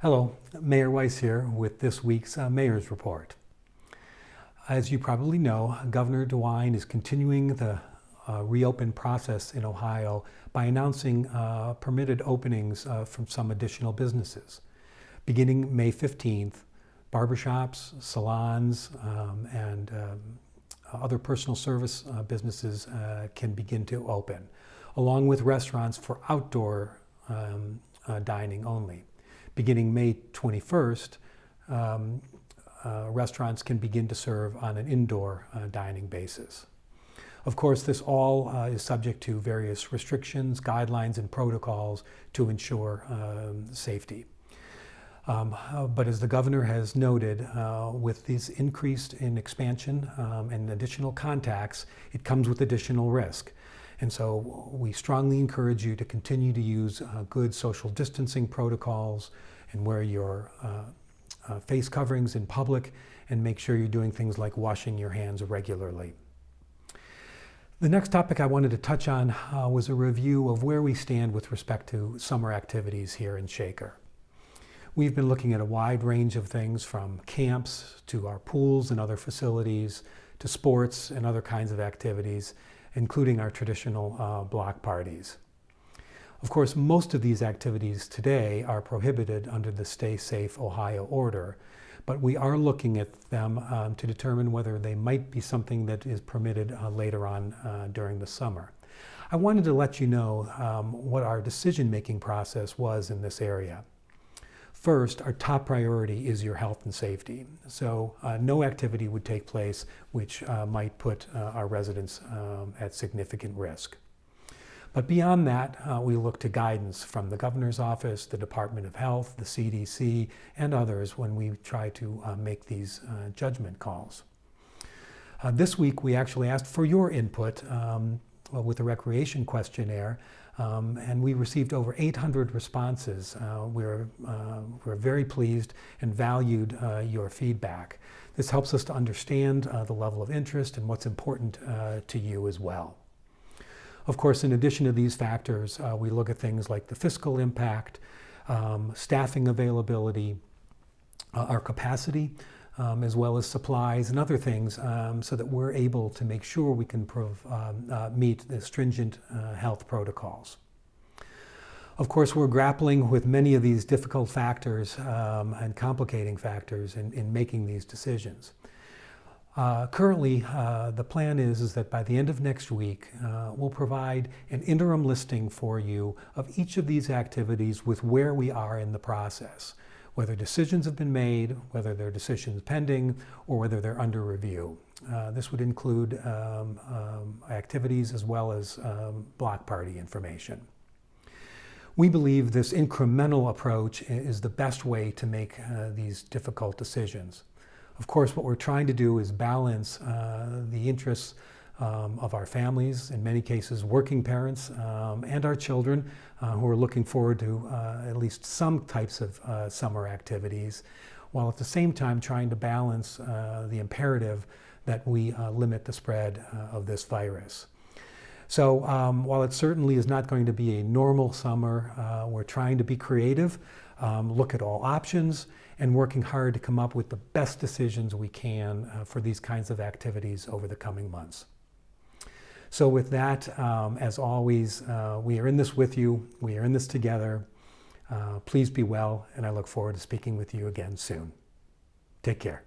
Hello, Mayor Weiss here with this week's Mayor's Report. As you probably know, Governor DeWine is continuing the reopen process in Ohio by announcing permitted openings from some additional businesses. Beginning May 15th, barbershops, salons, and other personal service businesses can begin to open, along with restaurants for outdoor dining only. Beginning May 21st, restaurants can begin to serve on an indoor dining basis. Of course, this all is subject to various restrictions, guidelines, and protocols to ensure safety. But as the governor has noted, with this increased in expansion and additional contacts, it comes with additional risk. And so we strongly encourage you to continue to use good social distancing protocols and wear your face coverings in public, and make sure you're doing things like washing your hands regularly. The next topic I wanted to touch on was a review of where we stand with respect to summer activities here in Shaker. We've been looking at a wide range of things, from camps to our pools and other facilities to sports and other kinds of activities, including our traditional block parties. Of course, most of these activities today are prohibited under the Stay Safe Ohio order, but we are looking at them to determine whether they might be something that is permitted later on during the summer. I wanted to let you know what our decision-making process was in this area. First, our top priority is your health and safety. So no activity would take place which might put our residents at significant risk. But beyond that, we look to guidance from the governor's office, the Department of Health, the CDC, and others when we try to make these judgment calls. This week, we actually asked for your input with a recreation questionnaire, and we received over 800 responses. We're very pleased and valued your feedback. This helps us to understand the level of interest and what's important to you as well. Of course, in addition to these factors, we look at things like the fiscal impact, staffing availability, our capacity, as well as supplies and other things, so that we're able to make sure we can meet the stringent health protocols. Of course, we're grappling with many of these difficult factors and complicating factors in making these decisions. Currently, the plan is that by the end of next week, we'll provide an interim listing for you of each of these activities with where we are in the process, whether decisions have been made, whether there are decisions pending, or whether they're under review. This would include activities as well as block party information. We believe this incremental approach is the best way to make these difficult decisions. Of course, what we're trying to do is balance the interests of our families, in many cases working parents, and our children who are looking forward to at least some types of summer activities, while at the same time trying to balance the imperative that we limit the spread of this virus. So while it certainly is not going to be a normal summer, we're trying to be creative, look at all options, and working hard to come up with the best decisions we can for these kinds of activities over the coming months. So with that, as always, we are in this with you. We are in this together. Please be well, and I look forward to speaking with you again soon. Take care.